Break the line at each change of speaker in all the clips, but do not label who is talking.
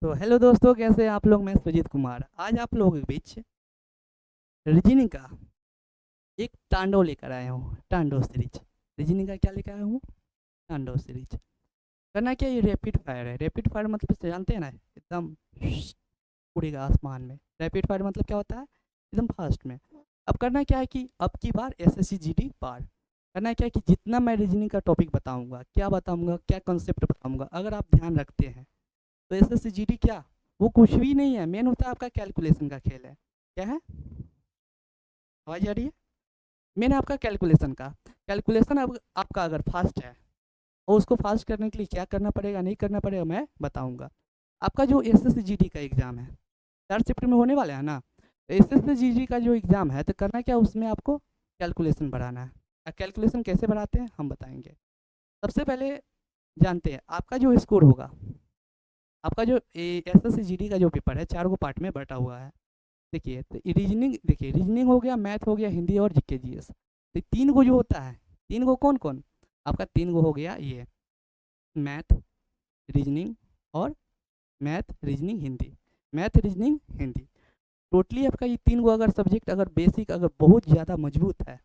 तो हेलो दोस्तों, कैसे हैं आप लोग। मैं सुजीत कुमार आज आप लोगों के बीच रीजनिंग का एक तांडव लेकर आया हूँ। तांडव सीरीज रीजनिंग का क्या लेकर आया हूँ? तांडव सीरीज। करना क्या, ये रैपिड फायर है। रैपिड फायर मतलब तो जानते हैं ना, एकदम उड़ेगा आसमान में। रैपिड फायर मतलब क्या होता है? एकदम फास्ट में। अब करना क्या है कि अब की बार एसएससी जीडी पार करना क्या है कि जितना मैं रीजनिंग का टॉपिक बताऊंगा, क्या बताऊंगा, क्या कॉन्सेप्ट बताऊंगा, अगर आप ध्यान रखते हैं तो एसएससी जीडी क्या, वो कुछ भी नहीं है। मेन होता है आपका कैलकुलेशन का खेल है। क्या है? आवाज आ रही है? मेन है आपका कैलकुलेशन का। कैलकुलेशन अब आपका अगर फास्ट है और उसको फास्ट करने के लिए क्या करना पड़ेगा, नहीं करना पड़ेगा, मैं बताऊंगा। आपका जो एसएससी जीडी का एग्जाम है 4 सिफ्ट में होने वाला है ना। एसएससी जीडी का जो एग्जाम है तो करना क्या, उसमें आपको कैलकुलेशन बढ़ाना है। कैलकुलेशन कैसे बढ़ाते हैं हम बताएंगे। सबसे पहले जानते हैं आपका जो स्कोर होगा। आपका जो एसएससी जीडी का जो पेपर है 4 पार्ट में बटा हुआ है। देखिए तो रीजनिंग, देखिए रीजनिंग हो गया, मैथ हो गया, हिंदी और जीके जीएस। तो 3 गो जो होता है, 3 गो कौन कौन? आपका 3 गो हो गया ये मैथ, रीजनिंग और math reasoning Hindi. Math reasoning Hindi totally आपका ये 3 गो अगर सब्जेक्ट अगर बेसिक अगर बहुत ज़्यादा मजबूत है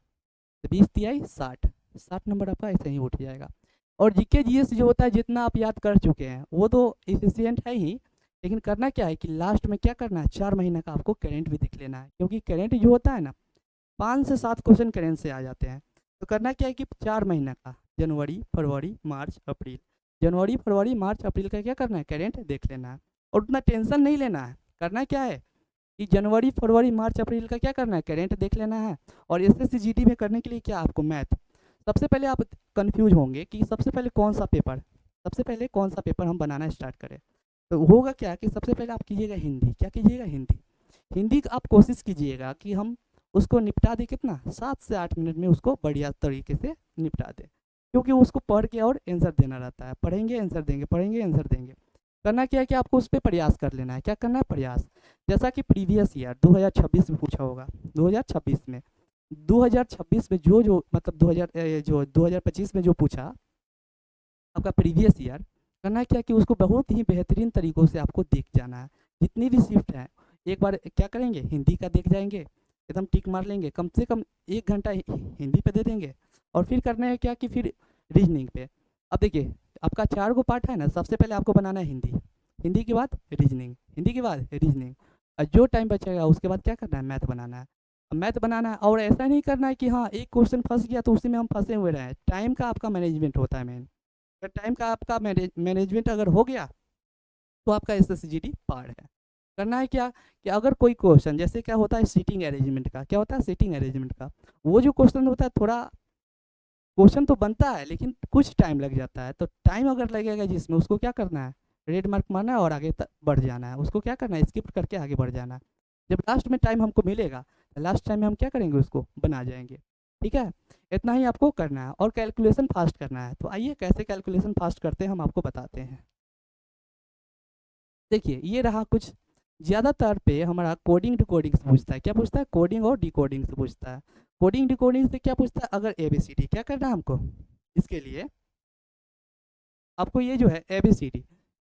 तो 20 तिहाई 60, 60 नंबर आपका ऐसे ही उठ जाएगा। और जीके जीएस जो होता है जितना आप याद कर चुके हैं वो तो इफिशियंट है ही। लेकिन करना क्या है कि लास्ट में क्या करना है, 4 महीने का आपको करेंट भी देख लेना है, क्योंकि करेंट जो होता है ना 5 से 7 क्वेश्चन करेंट से आ जाते हैं। तो करना क्या है कि 4 महीने का जनवरी फरवरी मार्च अप्रैल, जनवरी फरवरी मार्च अप्रैल का क्या करना है, करेंट देख लेना है। और उतना टेंशन नहीं लेना है। करना क्या है कि जनवरी फरवरी मार्च अप्रैल का क्या करना है, करेंट देख लेना है। और एसएससी जीडी में करने के लिए क्या आपको मैथ। सबसे पहले आप कंफ्यूज होंगे कि सबसे पहले कौन सा पेपर, सबसे पहले कौन सा पेपर हम बनाना स्टार्ट करें। तो होगा क्या कि सबसे पहले आप कीजिएगा हिंदी। क्या कीजिएगा? हिंदी। हिंदी का आप कोशिश कीजिएगा कि हम उसको निपटा दें कितना, 7 से 8 मिनट में उसको बढ़िया तरीके से निपटा दें। क्योंकि उसको पढ़ के और आंसर देना रहता है, पढ़ेंगे आंसर देंगे, पढ़ेंगे आंसर देंगे। करना क्या है कि आपको उस पर प्रयास कर लेना है। क्या करना है? प्रयास। जैसा कि प्रीवियस ईयर 2026 में पूछा होगा, 2026 में, 2026 में जो जो मतलब 2000 जो 2025 में जो पूछा आपका प्रीवियस ईयर। करना क्या कि उसको बहुत ही बेहतरीन तरीक़ों से आपको देख जाना है। जितनी भी शिफ्ट हैं एक बार क्या करेंगे, हिंदी का देख जाएंगे, एकदम टिक मार लेंगे, कम से कम 1 घंटा हिंदी पे दे देंगे। और फिर करना है क्या कि फिर रीजनिंग पे। अब देखिए आपका 4 गो पार्ट है ना, सबसे पहले आपको बनाना है हिंदी, हिंदी के बाद रीजनिंग, हिंदी के बाद रीजनिंग। और जो टाइम बचेगा उसके बाद क्या करना है, मैथ बनाना है। मैथ बनाना है और ऐसा नहीं करना है कि हाँ एक क्वेश्चन फंस गया तो उसी में हम फंसे हुए रहे। टाइम का आपका मैनेजमेंट होता है मेन। अगर टाइम का आपका मैनेजमेंट अगर हो गया तो आपका एस एस जी डी पार है। करना है क्या कि अगर कोई क्वेश्चन, जैसे क्या होता है सीटिंग अरेंजमेंट का, क्या होता है सीटिंग अरेंजमेंट का, वो जो क्वेश्चन होता है थोड़ा, क्वेश्चन तो बनता है लेकिन कुछ टाइम लग जाता है। तो टाइम अगर लगेगा जिसमें, उसको क्या करना है, रेड मार्क मारना है और आगे बढ़ जाना है। उसको क्या करना है, स्किप करके आगे बढ़ जाना है। जब लास्ट में टाइम हमको मिलेगा तो लास्ट टाइम में हम क्या करेंगे, उसको बना जाएंगे। ठीक है, इतना ही आपको करना है और कैलकुलेशन फास्ट करना है। तो आइए कैसे कैलकुलेशन फास्ट करते हैं हम आपको बताते हैं। देखिए ये रहा कुछ, ज़्यादातर पे हमारा कोडिंग डिकोडिंग से पूछता है। क्या पूछता है? कोडिंग और डिकोडिंग से पूछता है। कोडिंग डिकोडिंग से क्या पूछता है, अगर ए बी सी डी क्या करना है हमको, इसके लिए आपको ये जो है ए बी सी डी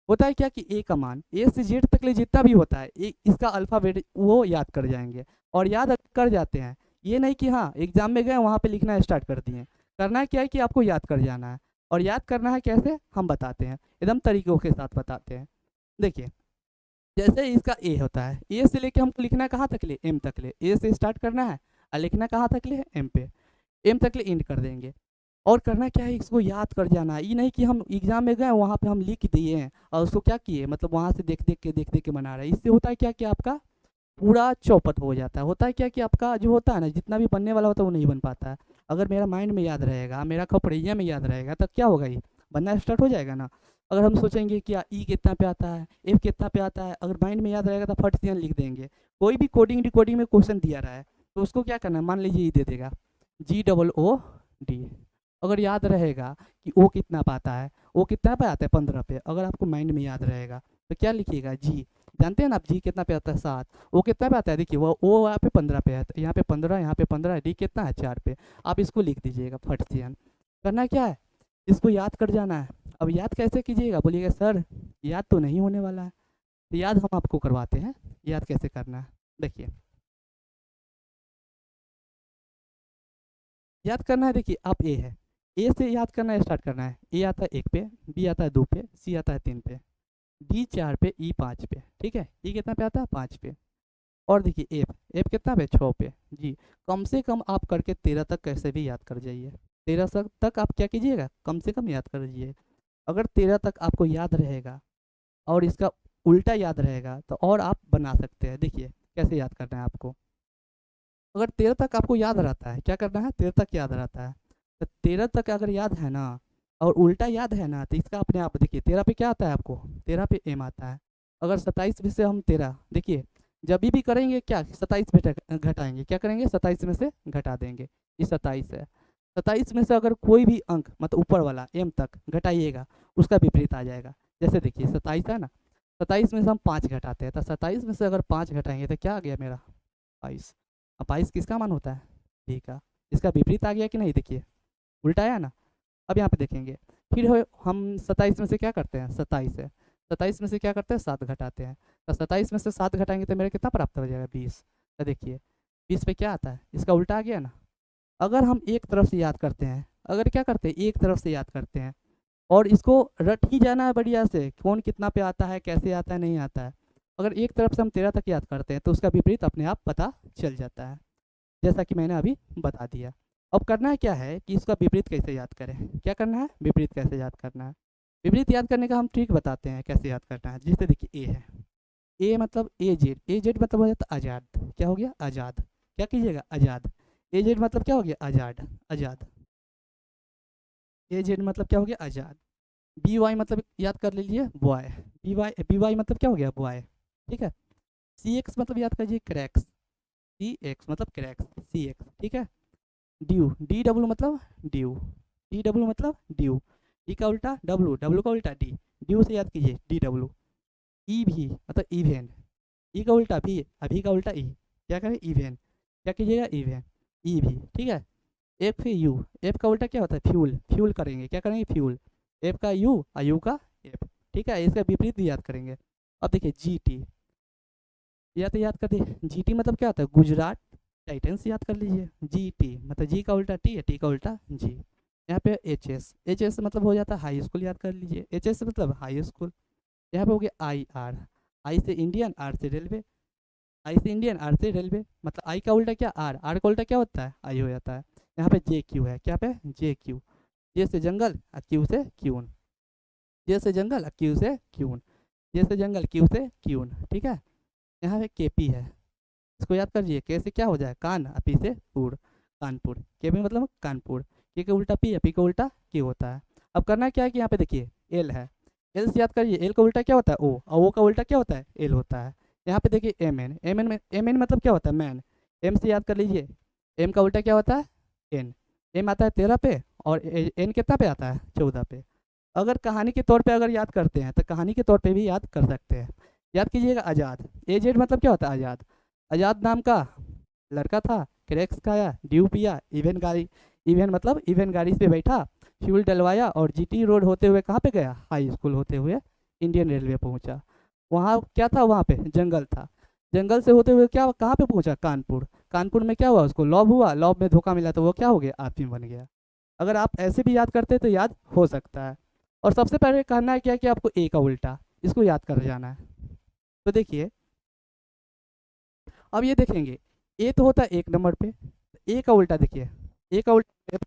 होता है क्या कि ए का मान ए से जेड तक ले जितना भी होता है इसका अल्फ़ाबेट वो याद कर जाएंगे। और याद कर जाते हैं, ये नहीं कि हाँ एग्जाम में गए वहाँ पे लिखना स्टार्ट कर दिए। करना क्या है कि आपको याद कर जाना है। और याद करना है कैसे, हम बताते हैं, एकदम तरीक़ों के साथ बताते हैं। देखिए जैसे इसका ए होता है, ए से लेके हमको लिखना है कहाँ तक ले, एम तक ले। ए से स्टार्ट करना है और लिखना कहाँ तक ले, एम पे। एम तक ले एंड कर देंगे। और करना क्या है, इसको याद कर जाना है। ये नहीं कि हम एग्जाम में गए वहाँ पे हम लिख दिए हैं और उसको क्या किए, मतलब वहाँ से देख देख के बना रहे हैं। इससे होता है क्या कि आपका पूरा चौपट हो जाता है। होता है क्या कि आपका जो होता है ना, जितना भी बनने वाला होता है वो नहीं बन पाता है। अगर मेरा माइंड में याद रहेगा, मेरा खोपड़िया में याद रहेगा, तब क्या होगा, ये बनना स्टार्ट हो जाएगा ना। अगर हम सोचेंगे कि ई कितना पे आता है, एफ कितना पे आता है, अगर माइंड में याद रहेगा तो फट से लिख देंगे। कोई भी कोडिंग डिकोडिंग में क्वेश्चन दिया रहा है तो उसको क्या करना है, मान लीजिए ये दे देगा GOOD। अगर याद रहेगा कि ओ कितना पाता है, ओ कितना पे आता है, 15 पे, अगर आपको माइंड में याद रहेगा तो क्या लिखिएगा, जी। जानते हैं ना आप जी कितना पे आता है, 7। ओ कितना पे आता है, देखिए वो ओ यहाँ पे 15 पे है, तो यहाँ पे 15, यहाँ पे 15 है, डी कितना है, 4 पे। आप इसको लिख दीजिएगा फट से। करना क्या है, इसको याद कर जाना है। अब याद कैसे कीजिएगा, बोलिएगा सर याद तो नहीं होने वाला है। तो याद हम आपको करवाते हैं, याद कैसे करना है। देखिए याद करना है, देखिए आप ए है, ए से याद करना है, स्टार्ट करना है। ए आता है 1 पे, बी आता है 2 पे, सी आता है 3 पे, डी 4 पे, ई 5 पे, ठीक है। ई कितना पे आता है? 5 पे। और देखिए एफ, एफ कितना पे? 6 पे। जी, कम से कम आप करके 13 तक कैसे भी याद कर जाइए। 13 तक आप क्या कीजिएगा, कम से कम याद कर लीजिए। अगर 13 तक आपको याद रहेगा और इसका उल्टा याद रहेगा तो और आप बना सकते हैं। देखिए कैसे याद करना है आपको। अगर 13 तक आपको याद रहता है, क्या करना है, 13 तक याद रहता है, तो 13 तक अगर याद है ना और उल्टा याद है ना, तो इसका अपने आप देखिए 13 पे क्या आता है आपको, 13 पे एम आता है। अगर 27 में से हम 13, देखिए जब भी करेंगे क्या, 27 में घटाएंगे, क्या करेंगे, 27 में से घटा देंगे। ये 27 है, 27 में से अगर कोई भी अंक मतलब ऊपर वाला एम तक घटाइएगा, उसका विपरीत आ जाएगा। जैसे देखिए 27 है ना, 27 में से हम 5 घटाते हैं, तो 27 में से अगर 5 घटाएंगे तो क्या आ गया मेरा, 22। अब 22 किसका मान होता है, डी का। इसका विपरीत आ गया कि नहीं, देखिए उल्टा आया ना। अब यहाँ पे देखेंगे, फिर हम 27 में से क्या करते हैं, 27 है, 27 में से क्या करते हैं, 7 घटाते हैं। तो 27 में से 7 घटाएंगे तो मेरा कितना प्राप्त हो जाएगा, 20। तो देखिए 20 पे क्या आता है, इसका उल्टा आ गया ना। अगर हम एक तरफ से याद करते हैं, अगर क्या करते हैं, एक तरफ से याद करते हैं और इसको रट ही जाना है बढ़िया से, कौन कितना पे आता है, कैसे आता है, नहीं आता है। अगर एक तरफ से हम 13 तक याद करते हैं तो उसका विपरीत अपने आप पता चल जाता है, जैसा कि मैंने अभी बता दिया। अब करना है क्या है कि इसका विपरीत कैसे याद करें, क्या करना है, विपरीत कैसे याद करना है। विपरीत याद करने का हम ट्रिक बताते हैं कैसे याद करना है। जैसे देखिए ए है, ए मतलब ए जेड, ए जेड मतलब हो जाता है आज़ाद। क्या हो गया, आज़ाद। क्या कीजिएगा, आज़ाद। ए जेड मतलब क्या हो गया, आज़ाद, आज़ाद। ए जेड मतलब क्या हो गया, आज़ाद। बी वाई मतलब याद कर लीजिए, बॉय। बी वाई मतलब क्या हो गया, बॉय, ठीक है। सी एक्स मतलब याद कीजिए, क्रैक्स। सी एक्स मतलब क्रैक्स, सी एक्स, ठीक है। ड्यू, डी डब्ल्यू मतलब ड्यू, डी डब्ल्यू मतलब ड्यू। डी का उल्टा डब्ल्यू, डब्ल्यू का उल्टा डी, ड्यू से याद कीजिए डी डब्ल्यू। ई भी मतलब इवेन, ई का उल्टा भी, अभी का उल्टा ई, क्या करें, इवेन। क्या कीजिएगा, इवेन, ई भी, ठीक है। एफ यू, एफ का उल्टा क्या होता है, फ्यूल, फ्यूल करेंगे, क्या करेंगे, फ्यूल। एफ का यू और यू का एफ, ठीक है। इसका विपरीत भी याद करेंगे। अब देखिए जी टी, या तो याद कर दिए, जी टी मतलब क्या होता है, गुजरात टाइटंस, याद कर लीजिए। जी टी मतलब जी का उल्टा टी है, टी का उल्टा जी। यहाँ पे एच एस, एच एस मतलब हो जाता है हाई स्कूल, याद कर लीजिए, एच एस मतलब हाई स्कूल। यहाँ पे हो गया आई आर, आई से इंडियन, आर से रेलवे, आई से इंडियन, आर से रेलवे, मतलब आई का उल्टा क्या, आर, आर का उल्टा क्या होता है, आई हो जाता है। यहाँ पे जे क्यू है, क्या पे, जे क्यू, जे से जंगल और क्यू से क्यून, जे से जंगल और क्यू से क्यून, जे से जंगल क्यू से क्यून, ठीक है। यहाँ पे के पी है, इसको याद करिए, के से क्या हो जाए, कान, और पी से पुर, कानपुर। के पी मतलब कानपुर, के उल्टा पी है, पी का उल्टा के होता है। अब करना क्या है कि यहाँ पे देखिए एल है, एल से याद करिए, एल का उल्टा क्या होता है, ओ, और ओ का उल्टा क्या होता है, एल होता है। यहाँ पे देखिए एम एन, एम एन में, एम एन मतलब क्या होता है, मैन। एम से याद कर लीजिए, एम का उल्टा क्या होता है, एन। एम आता है 13 पे और एन कितना पे आता है, 14 पे। अगर कहानी के तौर पे अगर याद करते हैं तो कहानी के तौर पे भी याद कर सकते हैं। याद कीजिएगा आज़ाद, ए जेड मतलब क्या होता है, आज़ाद। आज़ाद नाम का लड़का था, क्रैक्स खाया, ड्यू पिया, इवेन गाड़ी, इवेन मतलब इवेन गाड़ी पे बैठा, फ्यूल डलवाया और जीटी रोड होते हुए कहाँ पे गया, हाई स्कूल होते हुए इंडियन रेलवे पहुंचा। वहाँ क्या था, वहाँ पे जंगल था, जंगल से होते हुए क्या, कहाँ पे पहुंचा, कानपुर। कानपुर में क्या हुआ, उसको लॉब हुआ, लॉब में धोखा मिला तो वो क्या हो गया, आदमी बन गया। अगर आप ऐसे भी याद करते तो याद हो सकता है। और सबसे पहले करना है क्या कि आपको ए का उल्टा, इसको याद कर जाना है। तो देखिए अब ये देखेंगे, ए तो होता है 1 नंबर पे, ए का उल्टा देखिए, ए का उल्टा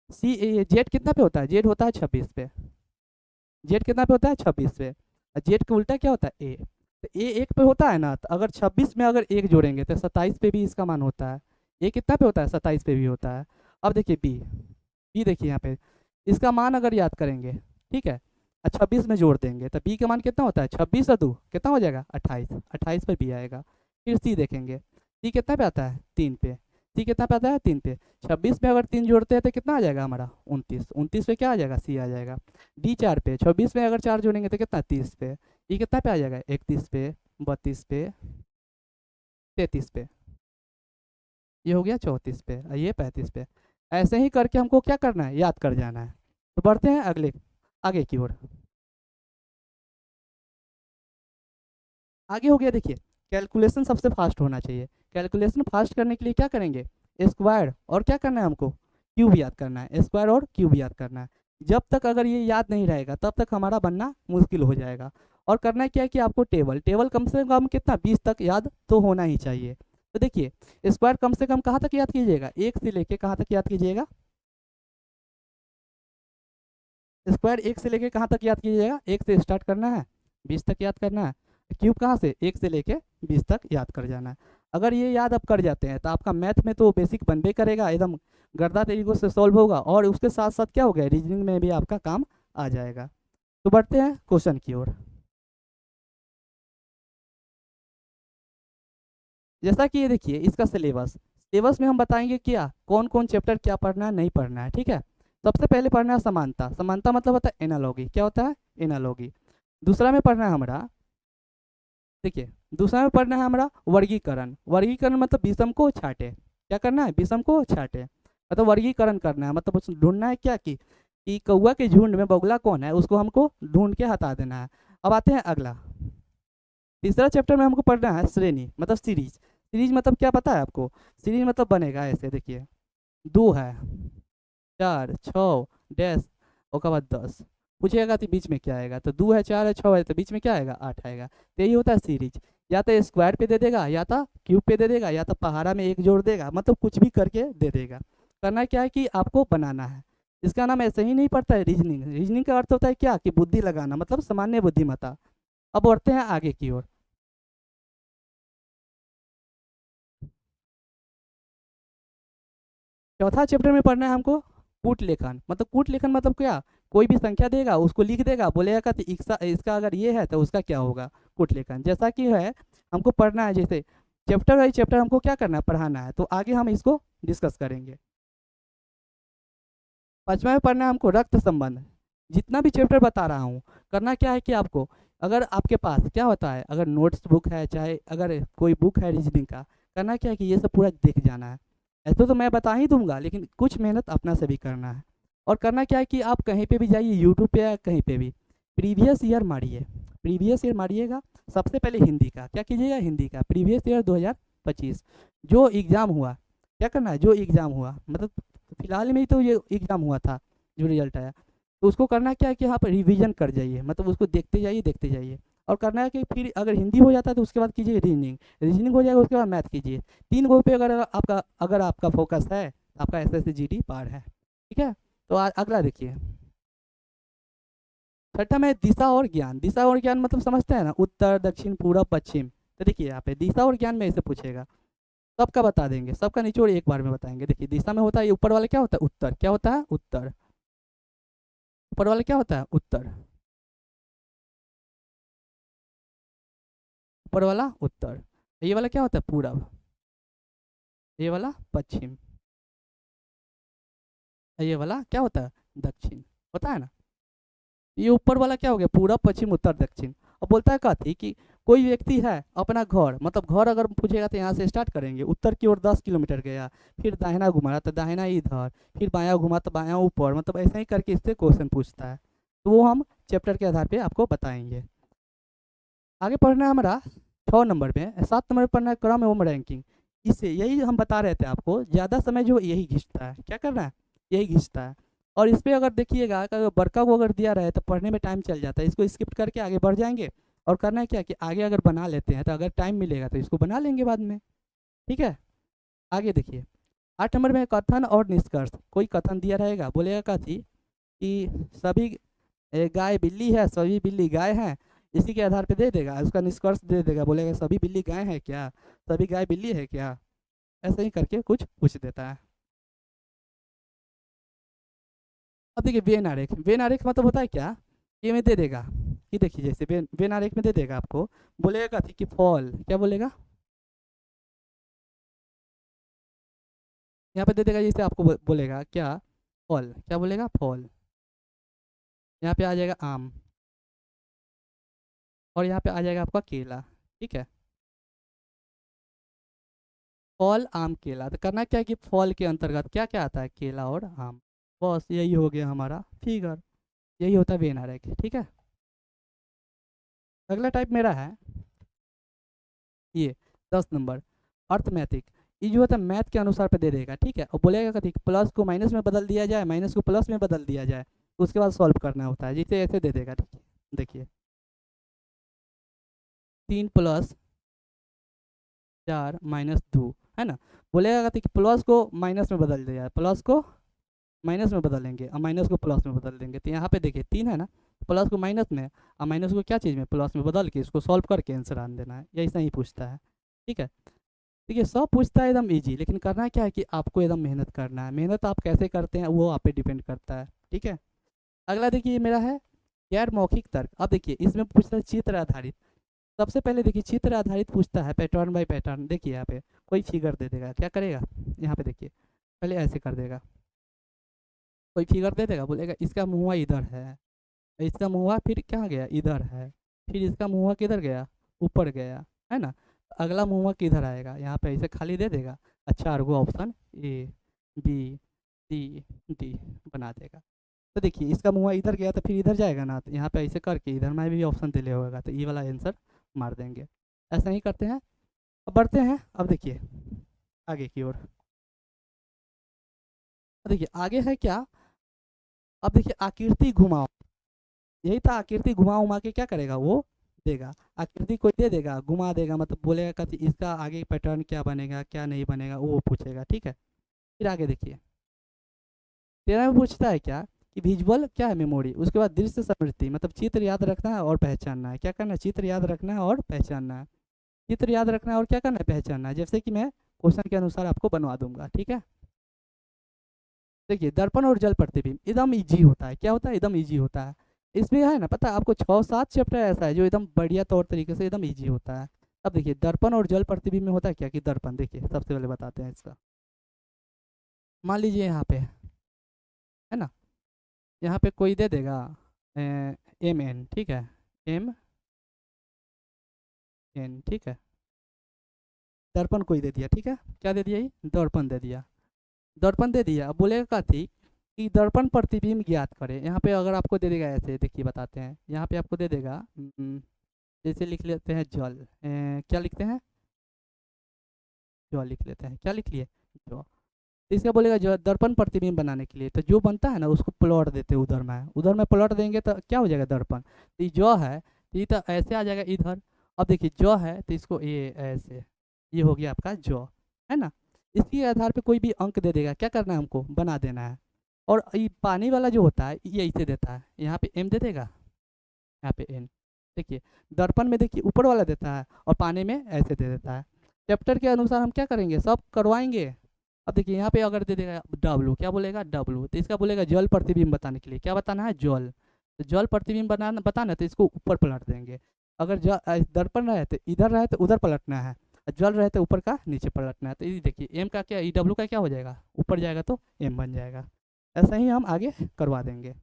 सी, ए जेड कितना पे होता है, जेड होता है 26 पे, जेड कितना पे होता है, 26 पे। और जेड का उल्टा क्या होता है, ए। तो ए 1 पे होता है ना, तो अगर 26 में अगर 1 जोड़ेंगे तो 27 पे भी इसका मान होता है। ए कितना पे होता है, 27 पे भी होता है। अब देखिए बी, बी देखिए यहाँ पे, इसका मान अगर याद करेंगे, ठीक है, और 26 में जोड़ देंगे तो बी का मान कितना होता है, 26 और 2 कितना हो जाएगा, 28, 28 पर बी आएगा। फिर सी देखेंगे, सी कितना पे आता है, 3 पे, सी कितना पे आता है, 3 पे। 26 में अगर 3 जोड़ते हैं तो कितना आ जाएगा हमारा, 29, 29 पे क्या आ जाएगा, सी आ जाएगा। डी 4 पे, 26 में अगर 4 जोड़ेंगे तो कितना, 30 पे। ई कितना पे आ जाएगा, 31 पे, 32 पे, 33 पे, ये हो गया 34 पे और ये 35 पे। ऐसे ही करके हमको क्या करना है, याद कर जाना है। तो बढ़ते हैं अगले, आगे की ओर। आगे हो गया, देखिए कैलकुलेशन सबसे फास्ट होना चाहिए। कैलकुलेशन फास्ट करने के लिए क्या करेंगे, स्क्वायर और क्या करना है हमको, क्यूब याद करना है, स्क्वायर और क्यूब याद करना है। जब तक अगर ये याद नहीं रहेगा तब तक हमारा बनना मुश्किल हो जाएगा। और करना क्या है कि आपको टेबल टेबल कम से कम कितना 20 तक याद तो होना ही चाहिए। तो देखिए स्क्वायर कम से कम कहाँ तक याद कीजिएगा, 1 से लेके कहाँ तक याद कीजिएगा, स्क्वायर 1 से लेके कहाँ तक याद कीजिएगा, 1 से स्टार्ट करना है 20 तक याद करना है। क्यूब कहाँ से, 1 से लेके 20 तक याद कर जाना है। अगर ये याद आप कर जाते हैं तो आपका मैथ में तो बेसिक बनबे करेगा, एकदम गर्दा तरीकों से सॉल्व होगा, और उसके साथ साथ क्या हो गया, रीजनिंग में भी आपका काम आ जाएगा। तो बढ़ते हैं क्वेश्चन की ओर। जैसा कि ये देखिए इसका सिलेबस, सिलेबस में हम बताएंगे क्या कौन कौन चैप्टर क्या पढ़ना है नहीं पढ़ना है, ठीक है। सबसे पहले पढ़ना है समानता, समानता मतलब होता है एनालॉगी, क्या होता है एनालॉगी। दूसरा में पढ़ना है हमारा, देखिए दूसरा में पढ़ना है हमारा वर्गीकरण, वर्गीकरण मतलब विषम को छाटे, क्या करना है विषम को छाटे, मतलब वर्गीकरण करना है, मतलब उसमें ढूंढना है क्या कि कौआ के झुंड में बगुला कौन है, उसको हमको ढूंढ के हटा देना है। अब आते हैं अगला, तीसरा चैप्टर में हमको पढ़ना है श्रेणी मतलब सीरीज, सीरीज मतलब क्या पता है आपको, सीरीज मतलब बनेगा ऐसे, देखिए 2 है, 4 6 डैश उसके बाद 10, पूछिएगा तो बीच में क्या आएगा, तो 2 है 4 है 6 है तो बीच में क्या आएगा 8 आएगा। तो यही होता है सीरीज, या तो स्क्वायर पे दे देगा, या तो क्यूब पे दे देगा, या तो पहाड़ा में एक जोड़ देगा, मतलब कुछ भी करके दे देगा। करना क्या है कि आपको बनाना है। इसका नाम ऐसे ही नहीं पड़ता है रीजनिंग, रीजनिंग का अर्थ होता है क्या कि बुद्धि लगाना, मतलब सामान्य बुद्धिमत्ता। अब बढ़ते हैं आगे की ओर। चौथा चैप्टर में पढ़ना है हमको कूट लेखन, मतलब कूट लेखन मतलब क्या, कोई भी संख्या देगा उसको लिख देगा, बोलेगा कि इसका इसका अगर ये है तो उसका क्या होगा, कूट लेखन जैसा कि है हमको पढ़ना है। जैसे चैप्टर बाई चैप्टर हमको क्या करना है पढ़ाना है, तो आगे हम इसको डिस्कस करेंगे। पांचवा में पढ़ना है हमको रक्त संबंध, जितना भी चैप्टर बता रहा हूँ करना क्या है कि आपको, अगर आपके पास क्या होता है, अगर नोट्स बुक है चाहे अगर कोई बुक है रीजनिंग का, करना क्या है कि ये सब पूरा देख जाना है। ऐसे तो मैं बता ही दूंगा लेकिन कुछ मेहनत अपना से भी करना है। और करना क्या है कि आप कहीं पे भी जाइए यूट्यूब पे या कहीं पे भी प्रीवियस ईयर मारिए, प्रीवियस ईयर मारिएगा। सबसे पहले हिंदी का क्या कीजिएगा, हिंदी का प्रीवियस ईयर 2025 जो एग्ज़ाम हुआ, क्या करना है जो एग्ज़ाम हुआ, मतलब फिलहाल में ही तो ये एग्ज़ाम हुआ था जो रिजल्ट आया, तो उसको करना क्या है कि आप रिवीजन कर जाइए, मतलब उसको देखते जाइए देखते जाइए। और करना है कि फिर अगर हिंदी हो जाता है तो उसके बाद कीजिए रीजनिंग, रीजनिंग हो जाएगा उसके बाद मैथ कीजिए। 3 गो पे अगर आपका फोकस है तो आपका एस एस जी पार है, ठीक है। तो अगला देखिए, छठा में दिशा और ज्ञान, दिशा और ज्ञान मतलब समझते हैं ना, उत्तर दक्षिण पूरब पश्चिम। तो देखिए यहाँ पे दिशा और ज्ञान में ऐसे पूछेगा, सबका बता देंगे, सबका निचोड़ एक बार में बताएंगे। देखिए दिशा में होता है ये ऊपर वाला क्या होता है उत्तर, क्या होता है उत्तर, ऊपर वाला क्या होता है उत्तर, ऊपर वाला उत्तर, ये वाला क्या होता है पूरब, ये वाला पश्चिम, ये वाला क्या होता है दक्षिण, होता है ना। ये ऊपर वाला क्या हो गया पूरब पश्चिम उत्तर दक्षिण। और बोलता है कहती कि कोई व्यक्ति है अपना घर, मतलब घर अगर पूछेगा तो यहाँ से स्टार्ट करेंगे, उत्तर की ओर 10 किलोमीटर गया, फिर दाहिना घुमा तो दाहिना इधर, फिर बायां घुमा तो बायां ऊपर, मतलब ऐसे ही करके इससे क्वेश्चन पूछता है। तो वो हम चैप्टर के आधार पे आपको बताएंगे। आगे पढ़ना है हमारा 6 नंबर में, 7 नंबर पढ़ना है क्रम एवं रैंकिंग। इससे यही हम बता रहे थे आपको, ज़्यादा समय जो यही खींचता है, क्या करना है यही खींचता है। और इस पर अगर देखिएगा कि अगर बड़का को अगर दिया रहे तो पढ़ने में टाइम चल जाता है, इसको स्किप करके आगे बढ़ जाएंगे। और करना है क्या कि आगे अगर बना लेते हैं तो अगर टाइम मिलेगा तो इसको बना लेंगे बाद में, ठीक है। आगे देखिए 8 नंबर में कथन और निष्कर्ष, कोई कथन दिया रहेगा, बोलेगा कथी कि सभी गाय बिल्ली है, सभी बिल्ली गाय हैं, इसी के आधार पे दे देगा, उसका निष्कर्ष दे देगा, बोलेगा सभी बिल्ली गाय है क्या, सभी गाय बिल्ली है क्या, ऐसे ही करके कुछ पूछ देता है। अब देखिए वेन आरेख, वेन आरेख मतलब होता है क्या, ये में दे देगा कि देखिए जैसे वेन आरेख में दे देगा आपको, बोलेगा कथी कि फॉल, क्या बोलेगा यहाँ पे दे देगा, जैसे आपको बोलेगा क्या फॉल, क्या बोलेगा फॉल, यहाँ पे आ जाएगा आम, और यहाँ पे आ जाएगा आपका केला, ठीक है। फल आम केला, तो करना क्या है कि फल के अंतर्गत क्या क्या आता है केला और आम, बस यही हो गया हमारा फिगर, यही होता है वेन आरेख, ठीक है। अगला टाइप मेरा है ये 10 नंबर अर्थमेटिक, ये जो होता है मैथ के अनुसार पे दे देगा, ठीक है। और बोलेगा कथी प्लस को माइनस में बदल दिया जाए, माइनस को प्लस में बदल दिया जाए, उसके बाद सॉल्व करना होता है, जिसे ऐसे दे देगा, ठीक है। देखिए 3 + 4 - 2 है ना, बोलेगा कि प्लस को माइनस में बदल दिया जाए, प्लस को माइनस में बदलेंगे और माइनस को प्लस में बदल देंगे। तो यहाँ पे देखिए 3 है ना, प्लस को माइनस में और माइनस को क्या चीज़ में प्लस में बदल के इसको सॉल्व करके आंसर आन देना है, यही सही पूछता है, ठीक है। देखिए सब पूछता है एकदम इजी, लेकिन करना क्या है कि आपको एकदम मेहनत करना है। मेहनत आप कैसे करते हैं वो आप पे डिपेंड करता है, ठीक है। अगला देखिए मेरा है गैर मौखिक तर्क। अब देखिए इसमें पूछता है चित्र आधारित। सबसे पहले देखिए चित्र आधारित पूछता है, पैटर्न बाय पैटर्न। देखिए यहाँ पे कोई फिगर दे देगा, क्या करेगा, यहाँ पे देखिए पहले ऐसे कर देगा, कोई फिगर दे देगा, बोलेगा इसका मुँह इधर है, इसका मुँह फिर कहाँ गया, इधर है, फिर इसका मुँह किधर गया, ऊपर गया, है ना। अगला मुँह किधर आएगा, यहाँ पे ऐसे खाली दे देगा। अच्छा और वो option A B C D बना देगा। तो देखिए इसका मुँह इधर गया तो फिर इधर जाएगा ना, तो यहाँ पे ऐसे करके इधर में भी ऑप्शन दिले होगा, तो ये वाला आंसर मार देंगे। ऐसा ही करते हैं। अब बढ़ते हैं, अब देखिए आगे की ओर। अब देखिए आगे है क्या, अब देखिए आकृति घुमाओ, यही था आकृति घुमा उमा के क्या करेगा वो देगा। आकृति कोई दे देगा, घुमा देगा, मतलब बोलेगा कि इसका आगे पैटर्न क्या बनेगा क्या नहीं बनेगा वो पूछेगा, ठीक है। फिर आगे देखिए 13 में पूछता है क्या कि विजुअल क्या है मेमोरी, उसके बाद दृश्य स्मृति, मतलब चित्र याद रखना है और पहचानना है। क्या करना है, चित्र याद रखना है और पहचानना है। चित्र याद रखना है और क्या करना है, पहचानना है, जैसे कि मैं क्वेश्चन के अनुसार आपको बनवा दूंगा, ठीक है। देखिए दर्पण और जल प्रतिबिंब एकदम इजी होता है, क्या होता है, एकदम इजी होता है। इसमें है ना पता है आपको 6-7 चैप्टर ऐसा है जो एकदम बढ़िया तौर तरीके से एकदम इजी होता है। अब देखिए दर्पण और जल प्रतिबिंब में होता है क्या कि दर्पण, देखिए सबसे पहले बताते हैं इसका। मान लीजिए यहाँ पे है ना, यहाँ पे कोई दे देगा एम एन, ठीक है, एम एन, ठीक है। दर्पण कोई दे दिया, ठीक है, क्या दे दिया, ये दर्पण दे दिया, दर्पण दे दिया। अब बोलेगा कथी कि दर्पण प्रतिबिंब ज्ञात करें। यहाँ पे अगर आपको दे देगा ऐसे, देखिए बताते हैं, यहाँ पे आपको दे देगा जैसे लिख लेते हैं जल, क्या लिखते हैं, जल लिख लेते हैं, क्या लिख लिए, जो। इसका बोलेगा जो दर्पण प्रतिबिंब बनाने के लिए, तो जो बनता है ना उसको प्लॉट देते हैं उधर में, उधर में प्लॉट देंगे तो क्या हो जाएगा दर्पण, तो ये जो है तो ये तो ऐसे आ जाएगा इधर। अब देखिए जो है तो इसको ये ऐसे, ये हो गया आपका जो, है ना। इसके आधार पे कोई भी अंक दे देगा, क्या करना है हमको बना देना है। और ये पानी वाला जो होता है ये ऐसे देता है, यहाँ पे एम दे देगा, यहाँ पे एन। देखिए दर्पण में देखिए ऊपर वाला देता है और पानी में ऐसे दे देता है। चैप्टर के अनुसार हम क्या करेंगे, सब करवाएंगे। अब देखिए यहाँ पे अगर दे देगा डब्लू, क्या बोलेगा डब्लू, तो इसका बोलेगा जल प्रतिबिंब बताने के लिए, क्या बताना है जल, तो जल प्रतिबिंब बनाना बताना तो इसको ऊपर पलट देंगे। अगर दर्पण रहे तो इधर रहे तो उधर पलटना है, जल रहे तो ऊपर का नीचे पलटना है। तो ये देखिए एम का क्या, ई डब्ल्यू का क्या हो जाएगा, ऊपर जाएगा तो एम बन जाएगा। ऐसा ही हम आगे करवा देंगे।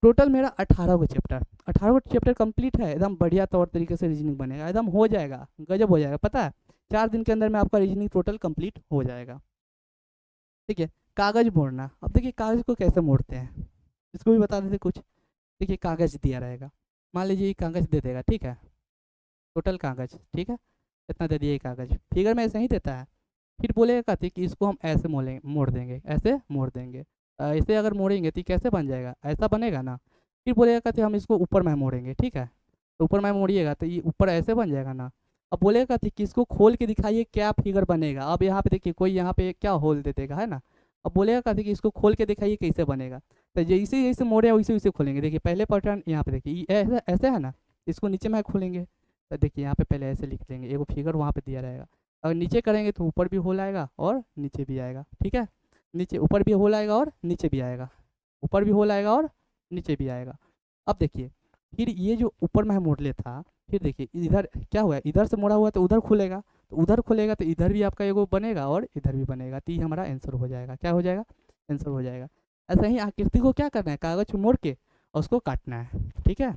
टोटल मेरा 18 चैप्टर, 18 चैप्टर कंप्लीट है, एकदम बढ़िया तौर तरीके से रीजनिंग बनेगा, एकदम हो जाएगा, गजब हो जाएगा, पता है 4 दिन के अंदर में आपका रीजनिंग टोटल कंप्लीट हो जाएगा। ठीक है। कागज मोड़ना, अब देखिए कागज को कैसे मोड़ते हैं इसको भी बता देते कुछ। देखिए कागज दिया रहेगा, मान लीजिए ये कागज दे देगा, ठीक है, टोटल कागज, ठीक है, इतना दे दिया ये कागज, फिगर में ऐसे ही देता है। फिर बोलेगा कहती कि इसको हम ऐसे मोड़ देंगे, ऐसे मोड़ देंगे, ऐसे अगर मोड़ेंगे तो ये कैसे बन जाएगा, ऐसा बनेगा ना। फिर बोलेगा कहते हम इसको ऊपर में मोड़ेंगे, ठीक है, तो ऊपर में मोड़िएगा तो ये ऊपर ऐसे बन जाएगा ना। अब बोलेगा कहती कि इसको खोल के दिखाइए क्या फिगर बनेगा। अब यहाँ पे देखिए कोई यहाँ पे क्या होल दे देगा, है ना। अब बोलेगा कहती कि इसको खोल के दिखाइए कैसे बनेगा, तो जैसे जैसे मोड़े वैसे वैसे खोलेंगे। देखिए पहले पैटर्न यहाँ पे देखिए ये ऐसे ऐसे है ना, इसको नीचे में खोलेंगे तो देखिए यहाँ पे पहले ऐसे लिख लेंगे, एगो फिगर वहाँ पे दिया रहेगा। अगर नीचे करेंगे तो ऊपर भी होल आएगा और नीचे भी आएगा, ठीक है, नीचे ऊपर भी होल आएगा और नीचे भी आएगा, ऊपर भी होल आएगा और नीचे भी आएगा। अब देखिए फिर ये जो ऊपर में मोड़ था, फिर देखिए इधर क्या हुआ, इधर से मोड़ा हुआ तो उधर खुलेगा, तो उधर खुलेगा तो इधर भी आपका एगो बनेगा और इधर भी बनेगा, तो ये हमारा आंसर हो जाएगा, क्या हो जाएगा, आंसर हो जाएगा। ऐसा ही आकृति को क्या करना है, कागज को मोड़ के और उसको काटना है, ठीक है।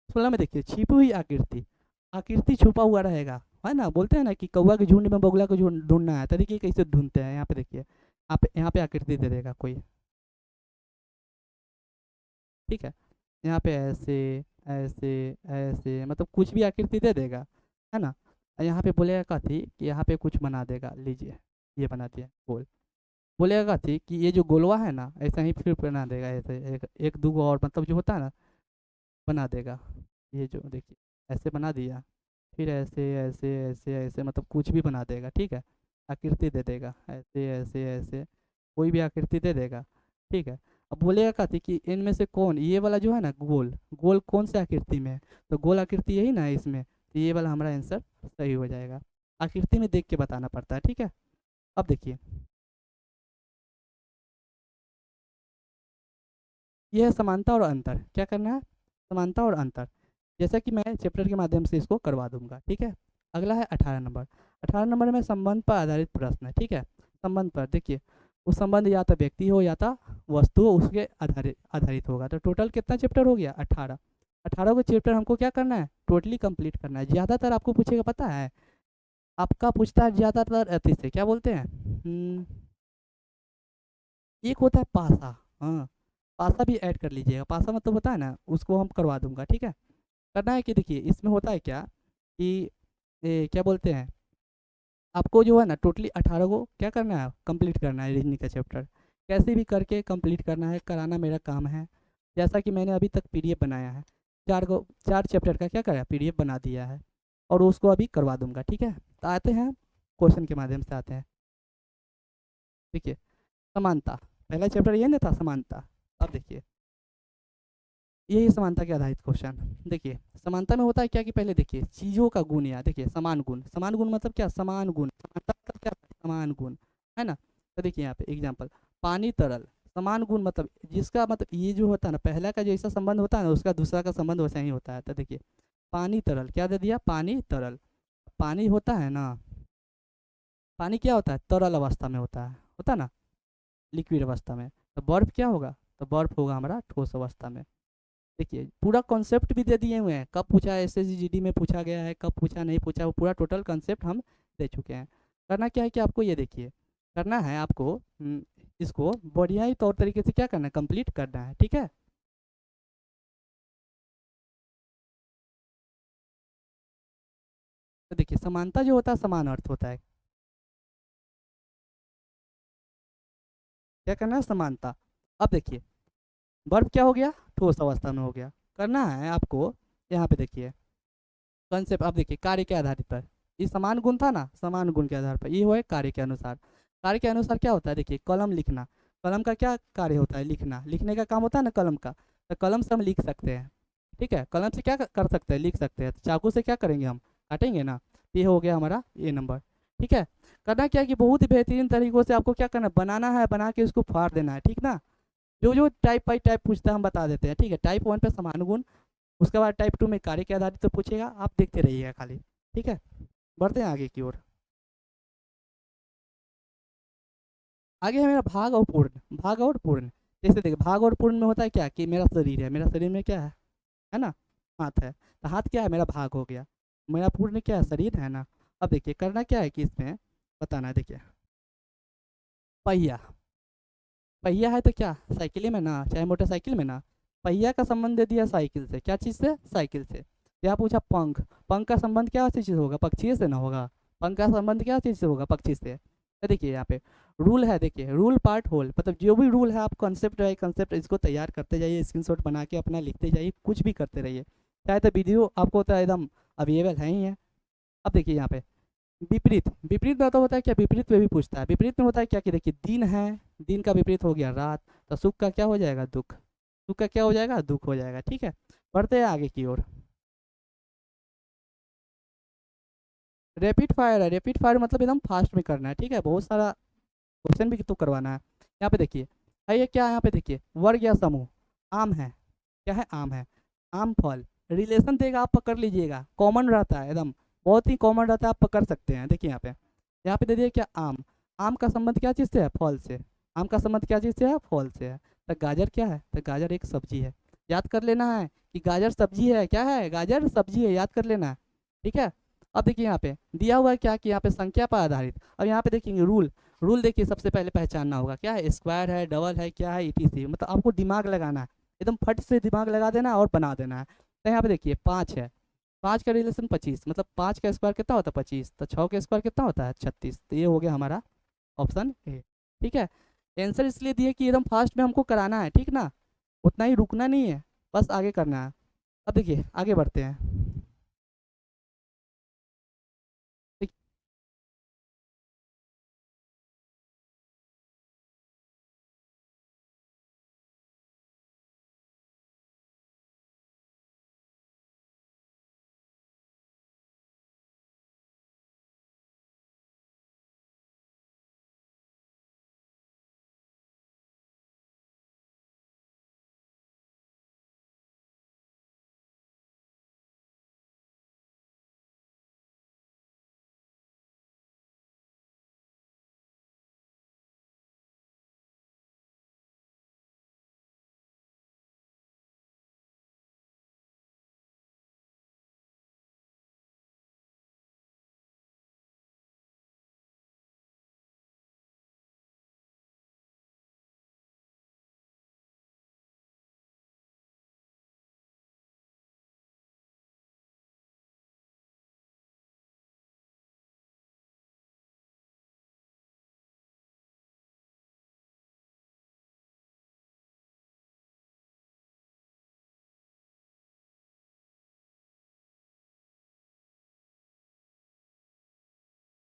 16 में देखिए छिपी हुई आकृति, आकृति छुपा हुआ रहेगा, है ना, बोलते हैं ना कि कौवा के झुंड में बगुला को ढूंढना है, तो देखिए कैसे ढूंढते हैं। यहाँ पे देखिए आप यहाँ पे आकृति दे देगा कोई, ठीक है, यहाँ पे ऐसे ऐसे ऐसे मतलब कुछ भी आकृति दे देगा, है ना। और यहाँ पे बोलेगा कथी कि यहाँ पे कुछ बना देगा, लीजिए ये बना दिया गोल। बोलेगा कथी कि ये जो गोलवा है ना ऐसा ही फिर बना देगा, ऐसे एक दो और मतलब जो होता है ना बना देगा। ये जो देखिए ऐसे बना दिया, फिर ऐसे ऐसे ऐसे ऐसे मतलब कुछ भी बना देगा, ठीक है। आकृति दे देगा ऐसे ऐसे ऐसे, कोई भी आकृति दे देगा, ठीक है। अब बोलेगा कथी कि इनमें से कौन, ये वाला जो है ना गोल, गोल कौन से आकृति में है, तो गोल आकृति यही ना है इसमें, तो ये वाला हमारा आंसर सही हो जाएगा। आकृति में देख के बताना पड़ता है, ठीक है। अब देखिए ये है समानता और अंतर, क्या करना है, समानता और अंतर। जैसा कि मैं चैप्टर के माध्यम से इसको करवा दूंगा, ठीक है। अगला है 18 नंबर। 18 नंबर में संबंध पर आधारित प्रश्न है, ठीक है। संबंध पर देखिए, वो संबंध या तो व्यक्ति हो या तो वस्तु हो, उसके आधारित आधारित होगा। तो टोटल कितना चैप्टर हो गया, 18। 18 को चैप्टर हमको क्या करना है, टोटली कंप्लीट करना है। ज़्यादातर आपको पूछेगा पता है, आपका पूछता है ज़्यादातर अति से क्या बोलते हैं, एक होता है पासा। हाँ, पासा भी ऐड कर लीजिएगा। पासा मतलब होता है ना, उसको हम करवा दूंगा, ठीक है। करना है कि देखिए इसमें होता है क्या कि क्या बोलते हैं, आपको जो है ना टोटली 18 को क्या करना है, कंप्लीट करना है रीजनिंग का चैप्टर। कैसे भी करके कंप्लीट करना है, कराना मेरा काम है। जैसा कि मैंने अभी तक पीडीएफ बनाया है, 4 चैप्टर का क्या करा, पीडीएफ बना दिया है, और उसको अभी करवा दूंगा, ठीक है। तो आते हैं क्वेश्चन के माध्यम से आते हैं। देखिए समानता, पहला चैप्टर ये नहीं था समानता। अब देखिए यही समानता के आधारित क्वेश्चन। देखिए समानता में होता है क्या कि पहले देखिए चीज़ों का गुण, या देखिए समान गुण। समान गुण मतलब क्या, समान गुण। समानता मतलब क्या, समान गुण, है ना। तो देखिए यहाँ पे एग्जांपल, पानी तरल। समान गुण मतलब जिसका मतलब ये जो होता है ना, पहला का जैसा संबंध होता है ना उसका दूसरा का संबंध वैसा ही होता है। तो देखिए पानी तरल क्या दे दिया, पानी तरल। पानी होता है ना, पानी क्या होता है, तरल अवस्था में होता है ना, लिक्विड अवस्था में। तो बर्फ क्या होगा, तो बर्फ होगा हमारा ठोस अवस्था में। देखिए पूरा कॉन्सेप्ट भी दे दिए हुए हैं, कब पूछा है एसएसजीडी में पूछा गया है, कब पूछा नहीं पूछा, वो पूरा टोटल कॉन्सेप्ट हम दे चुके हैं। करना क्या है कि आपको ये देखिए करना है आपको, इसको बढ़िया ही तौर तरीके से क्या करना है, कंप्लीट करना है, ठीक है। तो देखिए समानता जो होता है समान अर्थ होता है, क्या करना है, समानता। अब देखिए बर्फ क्या हो गया, ठोस अवस्था में हो गया। करना है आपको यहाँ पे देखिए कंसेप्ट, अब देखिए कार्य के आधारित पर, ये समान गुण था ना, समान गुण के आधार पर ये हुआ है कार्य के अनुसार। कार्य के अनुसार क्या होता है, देखिए कलम लिखना। कलम का क्या कार्य होता है, लिखना। लिखने का काम होता है ना कलम का, तो कलम से हम लिख सकते हैं, ठीक है। कलम से क्या कर सकते हैं, लिख सकते हैं। तो चाकू से क्या करेंगे, हम काटेंगे ना। ये हो गया हमारा ये नंबर, ठीक है। करना क्या है कि बहुत ही बेहतरीन तरीकों से आपको क्या करना है, बनाना है, बना के उसको फाड़ देना है, ठीक ना। जो जो टाइप बाई टाइप पूछता है हम बता देते हैं, ठीक है। टाइप 1 पे समान गुण, उसके बाद टाइप 2 में कार्य के आधारित तो पूछेगा, आप देखते रहिएगा खाली, ठीक है। बढ़ते हैं आगे की ओर। आगे है मेरा भाग और पूर्ण। भाग और पूर्ण, जैसे देखिए भाग और पूर्ण में होता है क्या कि मेरा शरीर है, मेरा शरीर में क्या है ना, हाथ है। तो हाथ क्या है, मेरा भाग हो गया। मेरा पूर्ण क्या है, शरीर है ना। अब देखिए करना क्या है कि इसमें बताना है, देखिए पहिया। पहिया है तो क्या, साइकिल में ना, चाहे मोटरसाइकिल में ना, पहिया का संबंध दे दिया साइकिल से, क्या चीज़ से, साइकिल से। क्या पूछा, पंख। पंख का संबंध क्या चीज़ से होगा, पक्षी से ना होगा। पंख का संबंध क्या चीज़ से होगा, पक्षी से। तो देखिए यहाँ पे रूल है, देखिए रूल पार्ट होल, मतलब जो भी रूल है आप कंसेप्ट बाई कंसेप्ट इसको तैयार करते जाइए, स्क्रीनशॉट बना के अपना लिखते जाइए, कुछ भी करते रहिए। चाहे तो वीडियो आपको तो एकदम अवेलेबल है ही है। अब देखिए यहाँ पे विपरीत। विपरीत में तो होता है क्या, विपरीत में भी पूछता है। विपरीत में होता है क्या कि देखिए दिन है, दिन का विपरीत हो गया रात, तो सुख का क्या हो जाएगा, दुख। सुख का क्या हो जाएगा, दुख हो जाएगा, ठीक है। बढ़ते हैं आगे की ओर। रैपिड फायर है, रैपिड फायर मतलब एकदम फास्ट में करना है, ठीक है। बहुत सारा क्वेश्चन भी तो करवाना है। यहाँ पे देखिए है ये क्या है, यहाँ पे देखिए वर्ग या समूह। आम है, क्या है, आम है। आम फल, रिलेशन देगा आप पकड़ लीजिएगा, कॉमन रहता है एकदम, बहुत ही कॉमन रहता है, आप पकड़ सकते हैं। देखिए यहाँ पे दे दिए क्या, आम। आम का संबंध क्या चीज़ से है, फल से। आम का संबंध क्या चीज़ से है, फल से है। तो गाजर क्या है, तो गाजर एक सब्जी है। याद कर लेना है कि गाजर सब्जी है, क्या है, गाजर सब्जी है, याद कर लेना है, ठीक है। अब देखिए यहाँ पे दिया हुआ है क्या कि यहाँ पे संख्या पर आधारित। अब यहाँ पे देखेंगे रूल। रूल देखिए सबसे पहले पहचानना होगा, क्या है, स्क्वायर है, डबल है, क्या है, ईटीसी, मतलब आपको दिमाग लगाना है। एकदम फट से दिमाग लगा देना और बना देना है। तो यहाँ पे देखिए 5 है, 5 का रिलेशन 25, मतलब 5 का स्क्वायर कितना होता है 25, तो 6 का स्क्वायर कितना होता है 36। तो ये हो गया हमारा ऑप्शन ए। ठीक है, आंसर इसलिए दिए कि एकदम फास्ट में हमको कराना है, ठीक ना, उतना ही रुकना नहीं है, बस आगे करना है। अब देखिए आगे बढ़ते हैं।